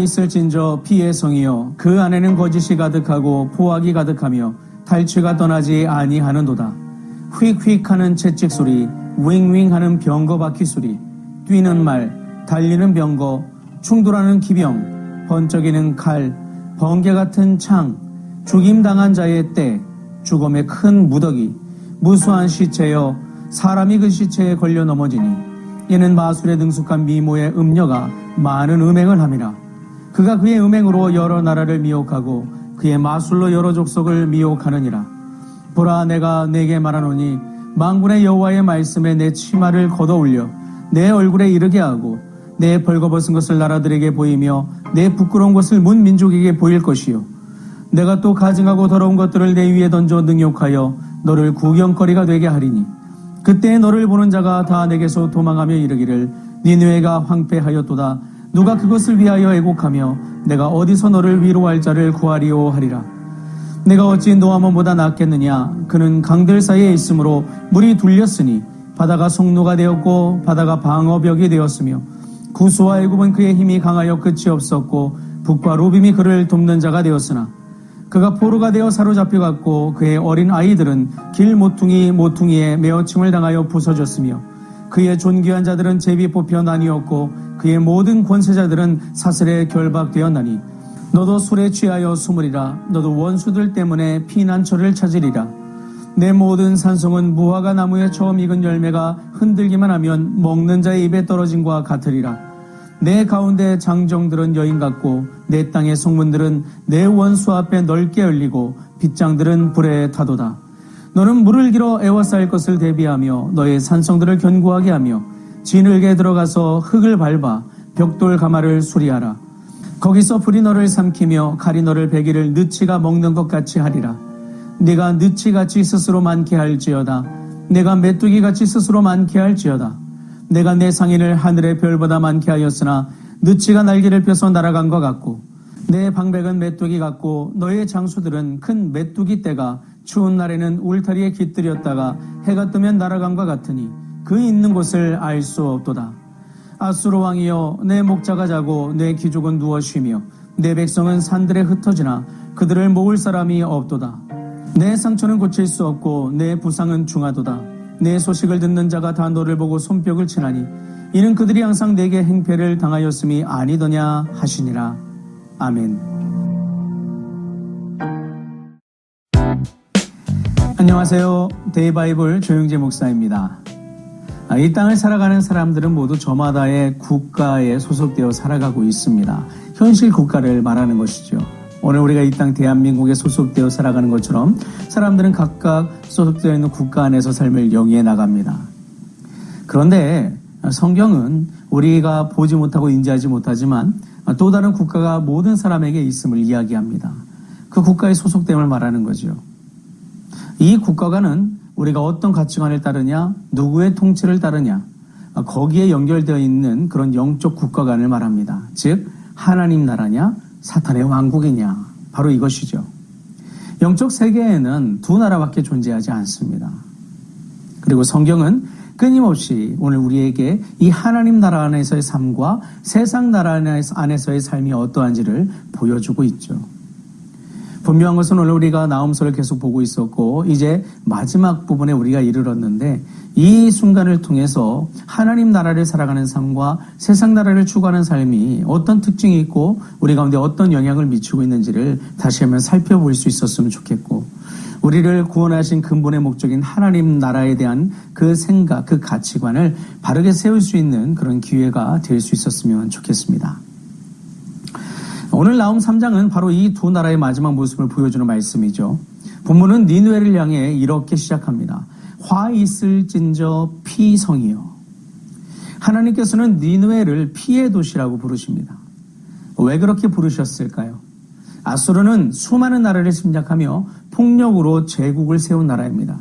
있을진저 피의 성이여 그 안에는 거짓이 가득하고 포악이 가득하며 탈취가 떠나지 아니하는도다. 휙휙하는 채찍 소리, 윙윙하는 병거 바퀴 소리, 뛰는 말, 달리는 병거, 충돌하는 기병, 번쩍이는 칼, 번개 같은 창, 죽임당한 자의 때, 죽음의 큰 무더기, 무수한 시체여 사람이 그 시체에 걸려 넘어지니 이는 마술에 능숙한 미모의 음녀가 많은 음행을 함이라. 그가 그의 음행으로 여러 나라를 미혹하고 그의 마술로 여러 족속을 미혹하느니라. 보라, 내가 내게 말하노니 만군의 여호와의 말씀에 내 치마를 걷어올려 내 얼굴에 이르게 하고 내 벌거벗은 것을 나라들에게 보이며 내 부끄러운 것을 문 민족에게 보일 것이요, 내가 또 가증하고 더러운 것들을 내 위에 던져 능욕하여 너를 구경거리가 되게 하리니 그때 너를 보는 자가 다 내게서 도망하며 이르기를 니느웨가 황폐하였도다. 누가 그것을 위하여 애곡하며 내가 어디서 너를 위로할 자를 구하리오 하리라. 내가 어찌 노아몬보다 낫겠느냐. 그는 강들 사이에 있으므로 물이 둘렸으니 바다가 성로가 되었고 바다가 방어벽이 되었으며 구스와 애굽은 그의 힘이 강하여 끝이 없었고 북과 루빔이 그를 돕는 자가 되었으나 그가 포로가 되어 사로잡혀갔고 그의 어린 아이들은 길 모퉁이에 메어침을 당하여 부서졌으며 그의 존귀한 자들은 제비 뽑혀 나뉘었고 그의 모든 권세자들은 사슬에 결박되었나니 너도 술에 취하여 숨으리라. 너도 원수들 때문에 피난처를 찾으리라. 내 모든 산성은 무화과 나무에 처음 익은 열매가 흔들기만 하면 먹는 자의 입에 떨어진과 같으리라. 내 가운데 장정들은 여인 같고 내 땅의 성문들은 내 원수 앞에 넓게 열리고 빗장들은 불에 타도다. 너는 물을 길어 에워싸일 것을 대비하며 너의 산성들을 견고하게 하며 진흙에 들어가서 흙을 밟아 벽돌 가마를 수리하라. 거기서 불이 너를 삼키며 칼이 너를 베기를 느치가 먹는 것 같이 하리라. 네가 느치같이 스스로 많게 할지어다. 내가 메뚜기같이 스스로 많게 할지어다. 내가 내 상인을 하늘의 별보다 많게 하였으나 느치가 날개를 펴서 날아간 것 같고 내 방백은 메뚜기 같고 너의 장수들은 큰 메뚜기 떼가 추운 날에는 울타리에 깃들였다가 해가 뜨면 날아간 것 같으니 그 있는 곳을 알 수 없도다. 아수르 왕이여, 내 목자가 자고 내 귀족은 누워 쉬며 내 백성은 산들에 흩어지나 그들을 모을 사람이 없도다. 내 상처는 고칠 수 없고 내 부상은 중하도다. 내 소식을 듣는 자가 다 너를 보고 손뼉을 치나니 이는 그들이 항상 내게 행패를 당하였음이 아니더냐 하시니라. 아멘. 안녕하세요. 데이바이블 조영재 목사입니다. 이 땅을 살아가는 사람들은 모두 저마다의 국가에 소속되어 살아가고 있습니다. 현실 국가를 말하는 것이죠. 오늘 우리가 이 땅 대한민국에 소속되어 살아가는 것처럼 사람들은 각각 소속되어 있는 국가 안에서 삶을 영위해 나갑니다. 그런데 성경은 우리가 보지 못하고 인지하지 못하지만 또 다른 국가가 모든 사람에게 있음을 이야기합니다. 그 국가의 소속됨을 말하는 거죠. 이 국가관은 우리가 어떤 가치관을 따르냐, 누구의 통치를 따르냐, 거기에 연결되어 있는 그런 영적 국가관을 말합니다. 즉 하나님 나라냐 사탄의 왕국이냐, 바로 이것이죠. 영적 세계에는 두 나라밖에 존재하지 않습니다. 그리고 성경은 끊임없이 오늘 우리에게 이 하나님 나라 안에서의 삶과 세상 나라 안에서의 삶이 어떠한지를 보여주고 있죠. 분명한 것은 오늘 우리가 나음서를 계속 보고 있었고 이제 마지막 부분에 우리가 이르렀는데 이 순간을 통해서 하나님 나라를 살아가는 삶과 세상 나라를 추구하는 삶이 어떤 특징이 있고 우리 가운데 어떤 영향을 미치고 있는지를 다시 한번 살펴볼 수 있었으면 좋겠고, 우리를 구원하신 근본의 목적인 하나님 나라에 대한 그 생각, 그 가치관을 바르게 세울 수 있는 그런 기회가 될 수 있었으면 좋겠습니다. 오늘 나움 3장은 바로 이 두 나라의 마지막 모습을 보여주는 말씀이죠. 본문은 니느웨를 향해 이렇게 시작합니다. 화 있을진저 피성이요. 하나님께서는 니느웨를 피의 도시라고 부르십니다. 왜 그렇게 부르셨을까요? 아수르는 수많은 나라를 침략하며 폭력으로 제국을 세운 나라입니다.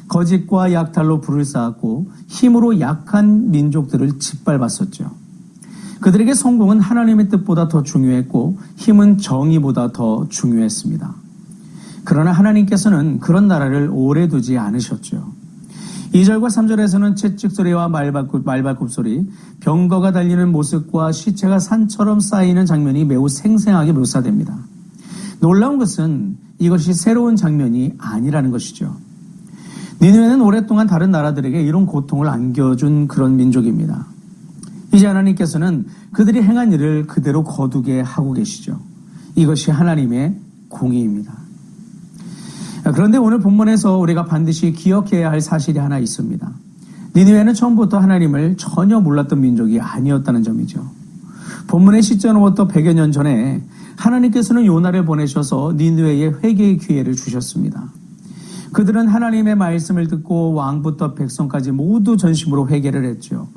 거짓과 약탈로 불을 쌓았고 힘으로 약한 민족들을 짓밟았었죠. 그들에게 성공은 하나님의 뜻보다 더 중요했고 힘은 정의보다 더 중요했습니다. 그러나 하나님께서는 그런 나라를 오래 두지 않으셨죠. 2절과 3절에서는 채찍소리와 말발굽소리, 병거가 달리는 모습과 시체가 산처럼 쌓이는 장면이 매우 생생하게 묘사됩니다. 놀라운 것은 이것이 새로운 장면이 아니라는 것이죠. 니느웨는 오랫동안 다른 나라들에게 이런 고통을 안겨준 그런 민족입니다. 이제 하나님께서는 그들이 행한 일을 그대로 거두게 하고 계시죠. 이것이 하나님의 공의입니다. 그런데 오늘 본문에서 우리가 반드시 기억해야 할 사실이 하나 있습니다. 니느웨는 처음부터 하나님을 전혀 몰랐던 민족이 아니었다는 점이죠. 본문의 시점으로부터 100여 년 전에 하나님께서는 요나를 보내셔서 니느웨에 회개의 기회를 주셨습니다. 그들은 하나님의 말씀을 듣고 왕부터 백성까지 모두 전심으로 회개를 했죠.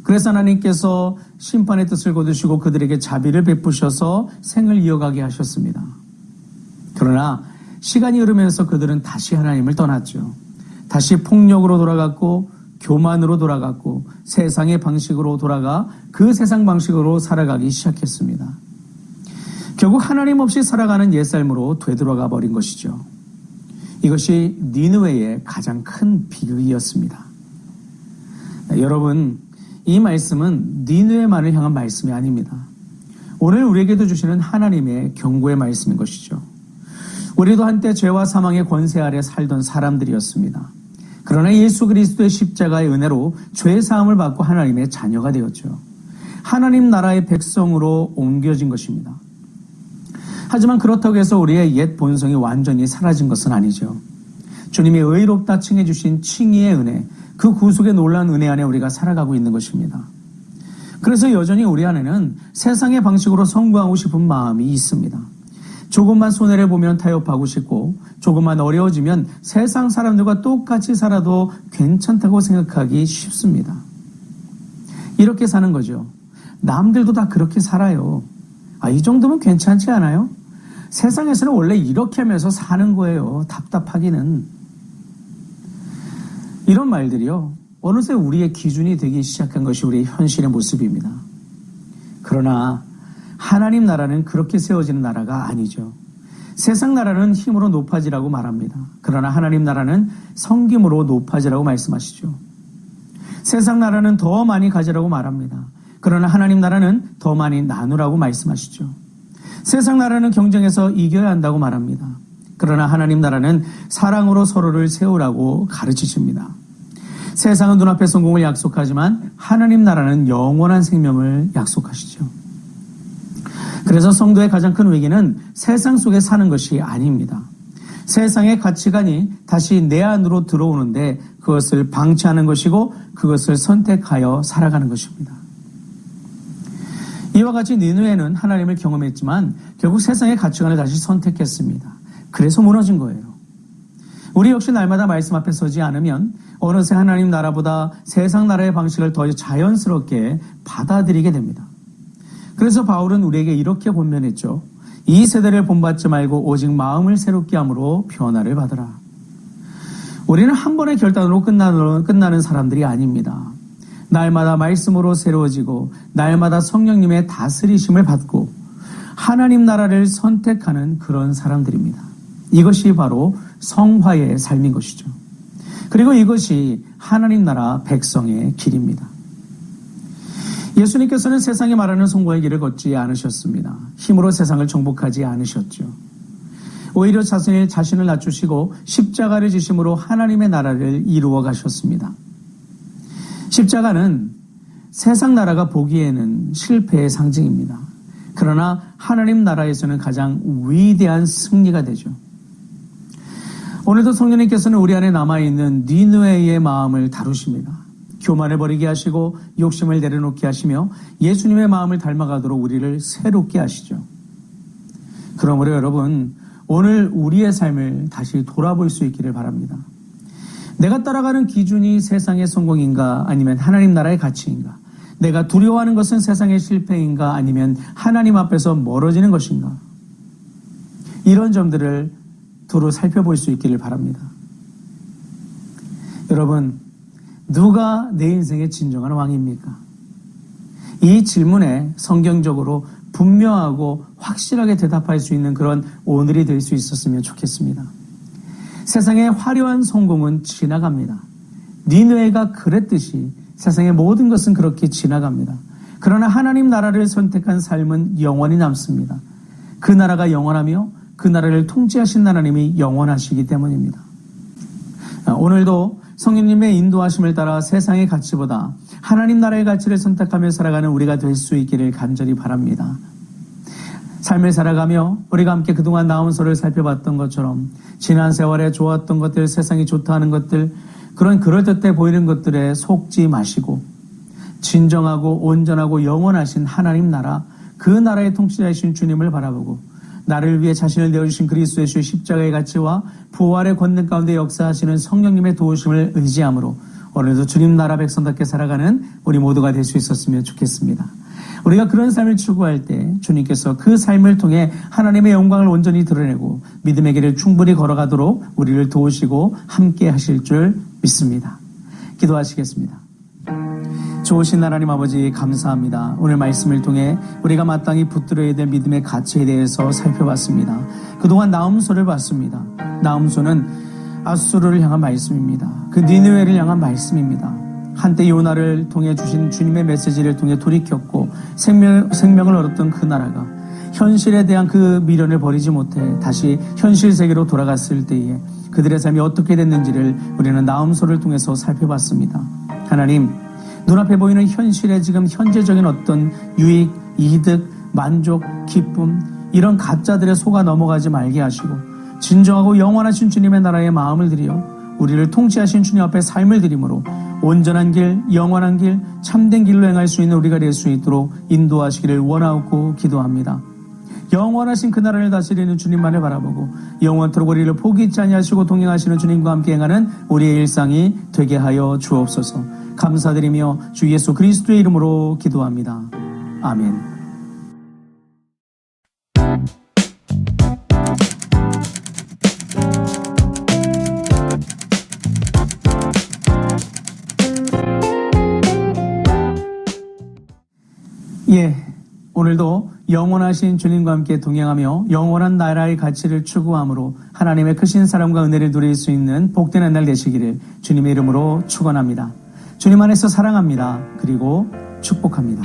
그래서 하나님께서 심판의 뜻을 거두시고 그들에게 자비를 베푸셔서 생을 이어가게 하셨습니다. 그러나 시간이 흐르면서 그들은 다시 하나님을 떠났죠. 다시 폭력으로 돌아갔고 교만으로 돌아갔고 세상의 방식으로 돌아가 그 세상 방식으로 살아가기 시작했습니다. 결국 하나님 없이 살아가는 옛삶으로 되돌아가 버린 것이죠. 이것이 니느웨의 가장 큰 비극이었습니다. 여러분, 이 말씀은 니느웨만을 향한 말씀이 아닙니다. 오늘 우리에게도 주시는 하나님의 경고의 말씀인 것이죠. 우리도 한때 죄와 사망의 권세 아래 살던 사람들이었습니다. 그러나 예수 그리스도의 십자가의 은혜로 죄 사함을 받고 하나님의 자녀가 되었죠. 하나님 나라의 백성으로 옮겨진 것입니다. 하지만 그렇다고 해서 우리의 옛 본성이 완전히 사라진 것은 아니죠. 주님이 의롭다 칭해 주신 칭의의 은혜, 그 구속의 놀라운 은혜 안에 우리가 살아가고 있는 것입니다. 그래서 여전히 우리 안에는 세상의 방식으로 성공하고 싶은 마음이 있습니다. 조금만 손해를 보면 타협하고 싶고 조금만 어려워지면 세상 사람들과 똑같이 살아도 괜찮다고 생각하기 쉽습니다. 이렇게 사는 거죠. 남들도 다 그렇게 살아요. 이 정도면 괜찮지 않아요? 세상에서는 원래 이렇게 하면서 사는 거예요. 답답하기는. 이런 말들이요. 어느새 우리의 기준이 되기 시작한 것이 우리의 현실의 모습입니다. 그러나 하나님 나라는 그렇게 세워지는 나라가 아니죠. 세상 나라는 힘으로 높아지라고 말합니다. 그러나 하나님 나라는 섬김으로 높아지라고 말씀하시죠. 세상 나라는 더 많이 가지라고 말합니다. 그러나 하나님 나라는 더 많이 나누라고 말씀하시죠. 세상 나라는 경쟁에서 이겨야 한다고 말합니다. 그러나 하나님 나라는 사랑으로 서로를 세우라고 가르치십니다. 세상은 눈앞의 성공을 약속하지만 하나님 나라는 영원한 생명을 약속하시죠. 그래서 성도의 가장 큰 위기는 세상 속에 사는 것이 아닙니다. 세상의 가치관이 다시 내 안으로 들어오는데 그것을 방치하는 것이고 그것을 선택하여 살아가는 것입니다. 이와 같이 니느웨는 하나님을 경험했지만 결국 세상의 가치관을 다시 선택했습니다. 그래서 무너진 거예요. 우리 역시 날마다 말씀 앞에 서지 않으면 어느새 하나님 나라보다 세상 나라의 방식을 더 자연스럽게 받아들이게 됩니다. 그래서 바울은 우리에게 이렇게 권면했죠. 이 세대를 본받지 말고 오직 마음을 새롭게 함으로 변화를 받으라. 우리는 한 번의 결단으로 끝나는 사람들이 아닙니다. 날마다 말씀으로 새로워지고 날마다 성령님의 다스리심을 받고 하나님 나라를 선택하는 그런 사람들입니다. 이것이 바로 성화의 삶인 것이죠. 그리고 이것이 하나님 나라 백성의 길입니다. 예수님께서는 세상이 말하는 성공의 길을 걷지 않으셨습니다. 힘으로 세상을 정복하지 않으셨죠. 오히려 자신을 낮추시고 십자가를 지심으로 하나님의 나라를 이루어 가셨습니다. 십자가는 세상 나라가 보기에는 실패의 상징입니다. 그러나 하나님 나라에서는 가장 위대한 승리가 되죠. 오늘도 성령님께서는 우리 안에 남아있는 니느웨의 마음을 다루십니다. 교만을 버리게 하시고 욕심을 내려놓게 하시며 예수님의 마음을 닮아가도록 우리를 새롭게 하시죠. 그러므로 여러분, 오늘 우리의 삶을 다시 돌아볼 수 있기를 바랍니다. 내가 따라가는 기준이 세상의 성공인가 아니면 하나님 나라의 가치인가? 내가 두려워하는 것은 세상의 실패인가 아니면 하나님 앞에서 멀어지는 것인가? 이런 점들을 두루 살펴볼 수 있기를 바랍니다. 여러분, 누가 내 인생의 진정한 왕입니까? 이 질문에 성경적으로 분명하고 확실하게 대답할 수 있는 그런 오늘이 될 수 있었으면 좋겠습니다. 세상의 화려한 성공은 지나갑니다. 니느웨가 그랬듯이 세상의 모든 것은 그렇게 지나갑니다. 그러나 하나님 나라를 선택한 삶은 영원히 남습니다. 그 나라가 영원하며 그 나라를 통치하신 하나님이 영원하시기 때문입니다. 오늘도 성령님의 인도하심을 따라 세상의 가치보다 하나님 나라의 가치를 선택하며 살아가는 우리가 될 수 있기를 간절히 바랍니다. 삶을 살아가며 우리가 함께 그동안 나온서를 살펴봤던 것처럼 지난 세월에 좋았던 것들, 세상이 좋다 하는 것들, 그런 그럴듯해 보이는 것들에 속지 마시고 진정하고 온전하고 영원하신 하나님 나라, 그 나라의 통치자이신 주님을 바라보고 나를 위해 자신을 내어주신 그리스도의 주 십자가의 가치와 부활의 권능 가운데 역사하시는 성령님의 도우심을 의지함으로 오늘도 주님 나라 백성답게 살아가는 우리 모두가 될 수 있었으면 좋겠습니다. 우리가 그런 삶을 추구할 때 주님께서 그 삶을 통해 하나님의 영광을 온전히 드러내고 믿음의 길을 충분히 걸어가도록 우리를 도우시고 함께 하실 줄 믿습니다. 기도하시겠습니다. 좋으신 하나님 아버지 감사합니다. 오늘 말씀을 통해 우리가 마땅히 붙들어야 될 믿음의 가치에 대해서 살펴봤습니다. 그동안 나음서를 봤습니다. 나음서는 아수르를 향한 말씀입니다. 그 니느웨를 향한 말씀입니다. 한때 요나를 통해 주신 주님의 메시지를 통해 돌이켰고 생명을 얻었던 그 나라가 현실에 대한 그 미련을 버리지 못해 다시 현실 세계로 돌아갔을 때에 그들의 삶이 어떻게 됐는지를 우리는 나음서를 통해서 살펴봤습니다. 하나님, 눈앞에 보이는 현실에 지금 현재적인 어떤 유익, 이득, 만족, 기쁨, 이런 가짜들에 속아 넘어가지 말게 하시고 진정하고 영원하신 주님의 나라에 마음을 들여 우리를 통치하신 주님 앞에 삶을 드림으로 온전한 길, 영원한 길, 참된 길로 행할 수 있는 우리가 될 수 있도록 인도하시기를 원하옵고 기도합니다. 영원하신 그 나라를 다스리는 주님만을 바라보고 영원토록 우리를 포기치 아니하시고 동행하시는 주님과 함께 행하는 우리의 일상이 되게 하여 주옵소서. 감사드리며 주 예수 그리스도의 이름으로 기도합니다. 아멘. 오늘도 영원하신 주님과 함께 동행하며 영원한 나라의 가치를 추구함으로 하나님의 크신 사랑과 은혜를 누릴 수 있는 복된 한 날 되시기를 주님의 이름으로 축원합니다. 주님 안에서 사랑합니다. 그리고 축복합니다.